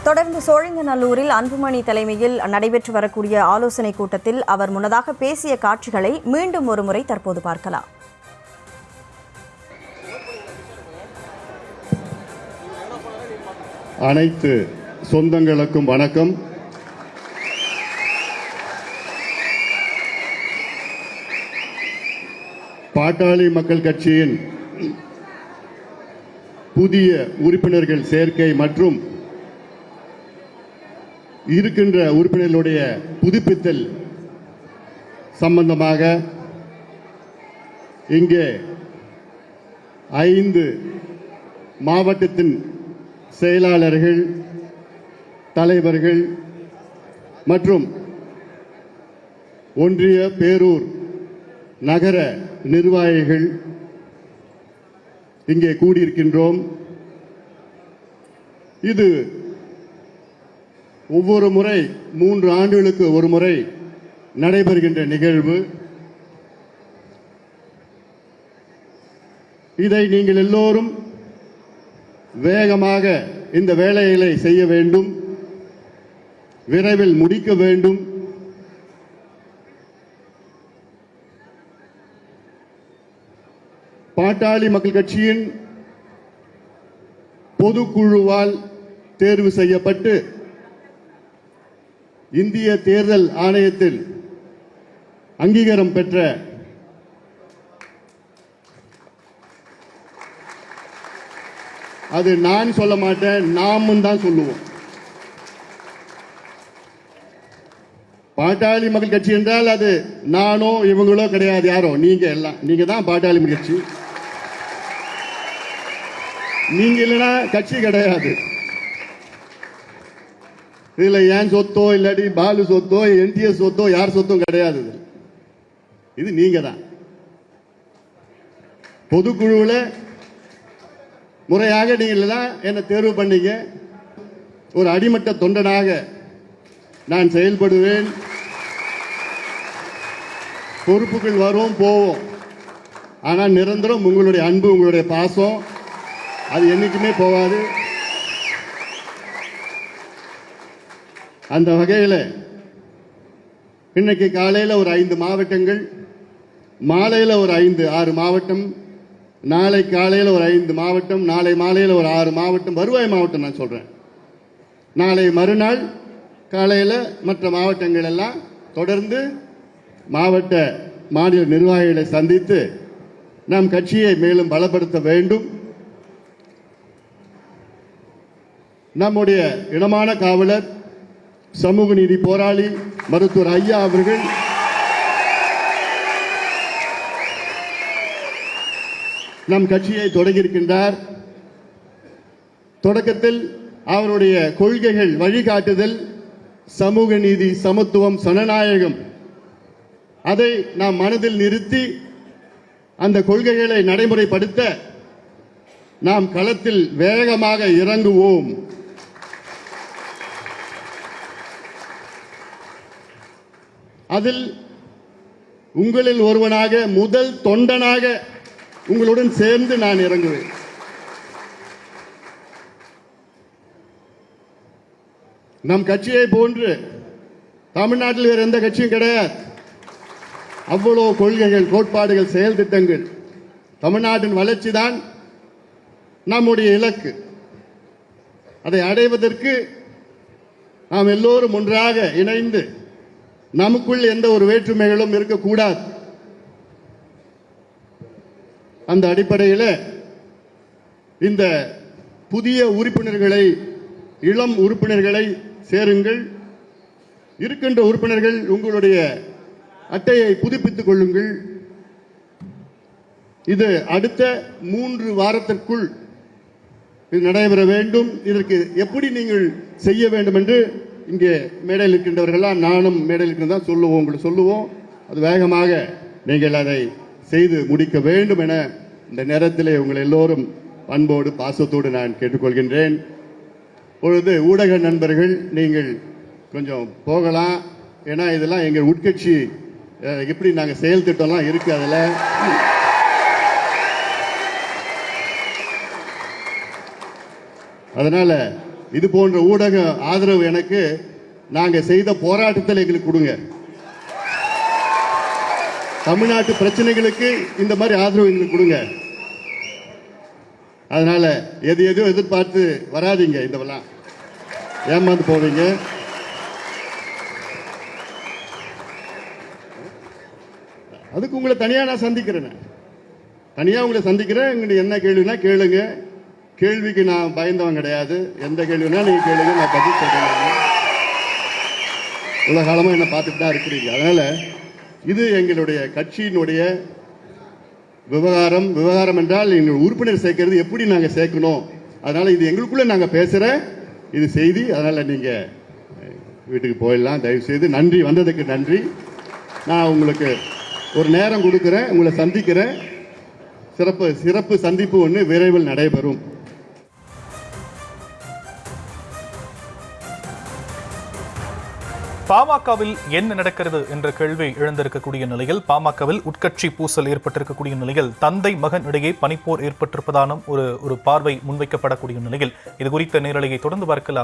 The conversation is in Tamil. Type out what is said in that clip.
தொடர்ந்து சோழிங்கநல்லூரில் அன்புமணி தலைமையில் நடைபெற்று வரக்கூடிய ஆலோசனை கூட்டத்தில் அவர் முன்னதாக பேசிய காட்சிகளை மீண்டும் ஒருமுறை தற்போது பார்க்கலாம். அனைத்து சொந்தங்களுக்கும் வணக்கம். பாட்டாளி மக்கள் கட்சியின் புதிய உறுப்பினர்கள் சேர்க்கை மற்றும் இருக்கின்ற உறுப்பினர்களுடைய புதுப்பித்தல் சம்பந்தமாக இங்கே 5 மாவட்டத்தின் செயலாளர்கள், தலைவர்கள் மற்றும் ஒன்றிய, பேரூர், நகர நிர்வாகிகள் இங்கே கூடியிருக்கின்றோம். இது ஒவ்வொரு முறை 3 ஆண்டுகளுக்கு ஒரு முறை நடைபெறுகின்ற நிகழ்வு. இதை நீங்கள் எல்லோரும் வேகமாக இந்த வேலைகளை செய்ய வேண்டும், விரைவில் முடிக்க வேண்டும். பாட்டாளி மக்கள் கட்சியின் பொதுக்குழுவால் தேர்வு செய்யப்பட்டு இந்திய தேர்தல் ஆணையத்தில் அங்கீகாரம் பெற்ற அது நான் சொல்ல மாட்டேன், நாமும் தான் சொல்லுவோம். பாட்டாளி மக்கள் கட்சி என்றால் அது நானோ இவங்களோ கிடையாது, யாரோ நீங்க தான் பாட்டாளி மக்கள் கட்சி. நீங்க இல்லைன்னா கட்சி கிடையாது. இதுல ஏன் சொத்தோ இல்லாட்டி பாலு சொத்தோ என்டிஎஸ் சொத்தோ யார் சொத்தும் கிடையாது. இது நீங்க தான் பொதுக்குழுவில் முறையாக நீங்கள் தான் என்ன தேர்வு பண்ணீங்க. ஒரு அடிமட்ட தொண்டனாக நான் செயல்படுவேன். பொறுப்புகள் வரும் போவோம், ஆனால் நிரந்தரம் உங்களுடைய அன்பு, உங்களுடைய பாசம் அது என்னைக்குமே போகாது. அந்த வகையில் இன்னைக்கு காலையில் ஒரு 5 மாவட்டங்கள், மாலையில் ஒரு 5-6 மாவட்டம், நாளை காலையில் ஒரு 5 மாவட்டம், நாளை மாலையில் ஒரு 6 மாவட்டம், வருவாய் மாவட்டம் நான் சொல்றேன். நாளை மறுநாள் காலையில் மற்ற மாவட்டங்கள் எல்லாம் தொடர்ந்து மாவட்ட மாநில நிர்வாகிகளை சந்தித்து நம் கட்சியை மேலும் பலப்படுத்த வேண்டும். நம்முடைய இனமான காவலர், சமூக நீதி போராளி மருத்துவர் ஐயா அவர்கள் நம் கட்சியை தொடங்கியிருக்கின்றார். தொடக்கத்தில் அவருடைய கொள்கைகள், வழிகாட்டுதல் சமூக நீதி, சமத்துவம், ஜனநாயகம், அதை நாம் மனதில் நிறுத்தி அந்த கொள்கைகளை நடைமுறைப்படுத்த நாம் களத்தில் வேகமாக இறங்குவோம். அதில் உங்களில் ஒருவனாக, முதல் தொண்டனாக உங்களுடன் சேர்ந்து நான் இறங்குவேன். நம் கட்சியை போன்று தமிழ்நாட்டில் வேறு எந்த கட்சியும் கிடையாது. அவ்வளவு கொள்கைகள், கோட்பாடுகள், செயல் திட்டங்கள். தமிழ்நாட்டின் வளர்ச்சி தான் நம்முடைய இலக்கு. அதை அடைவதற்கு நாம் எல்லோரும் ஒன்றாக இணைந்து, நமக்குள் எந்த ஒரு வேற்றுமைகளும் இருக்கக்கூடாது. அந்த அடிப்படையில் இந்த புதிய உறுப்பினர்களை, இளம் உறுப்பினர்களை சேருங்கள். இருக்கின்ற உறுப்பினர்கள் உங்களுடைய அட்டையை புதுப்பித்துக் கொள்ளுங்கள். இது அடுத்த 3 வாரத்திற்குள் இது நடைபெற வேண்டும். இதற்கு எப்படி நீங்கள் செய்ய வேண்டும் என்று இங்கே மேடையில் இருக்கின்றவர்களாம், நானும் மேடையில் இருக்கின்றதா சொல்லுவோம், உங்களுக்கு சொல்லுவோம். அது வேகமாக நீங்கள் அதை செய்து முடிக்க வேண்டும் என இந்த நேரத்திலே உங்கள் எல்லோரும் அன்போடு பாசத்தோடு நான் கேட்டுக்கொள்கின்றேன். பொழுது ஊடக நண்பர்கள் நீங்கள் கொஞ்சம் போகலாம். ஏன்னா இதெல்லாம் எங்கள் உட்கட்சி எப்படி நாங்கள் செயல் திட்டம்லாம் இருக்கு. அதில் அதனால இது போன்ற ஊடக ஆதரவு எனக்கு நாங்க செய்த போராட்டத்தில் எங்களுக்கு கொடுங்க. தமிழ்நாட்டு பிரச்சனைகளுக்கு இந்த மாதிரி ஆதரவு எங்களுக்கு கொடுங்க. அதனால எதையோ எதிர்பார்த்து வராதீங்க, இதெல்லாம் ஏமாந்து போவீங்க. அதுக்கு உங்களை தனியா நான் சந்திக்கிறேன். உங்களை சந்திக்கிறேன். உங்களுக்கு என்ன கேள்வினா கேளுங்க. கேள்விக்கு நான் பயந்தவன் கிடையாது. எந்த கேள்வினா நீங்க கேளுங்க, நான் பதில் சொல்றேன். இவ்வளவு காலமா என்ன பார்த்துட்டு தான் இருக்கிறீங்க. அதனால இது எங்களுடைய கட்சியினுடைய விவகாரம் என்றால் எங்கள் உறுப்பினர் சேர்க்கிறது எப்படி நாங்க சேர்க்கணும். அதனால இது எங்களுக்குள்ள நாங்க பேசுற இது செய்தி. அதனால நீங்க வீட்டுக்கு போயிடலாம் தயவு செய்து. நன்றி, வந்ததுக்கு நன்றி. நான் உங்களுக்கு ஒரு நேரம் கொடுக்கிறேன், உங்களை சந்திக்கிறேன். சிறப்பு சந்திப்பு ஒன்று விரைவில் நடைபெறும். பாமகவில் என்ன நடக்கிறது என்ற கேள்வி எழுந்திருக்கக்கூடிய நிலையில், பாமகவில் உட்கட்சி பூசல் ஏற்பட்டிருக்கக்கூடிய நிலையில், தந்தை மகன் இடையே பனிப்போர் ஏற்பட்டிருப்பதான ஒரு பார்வை முன்வைக்கப்படக்கூடிய நிலையில் இது குறித்த நேரலையை தொடர்ந்து பார்க்கலாம்.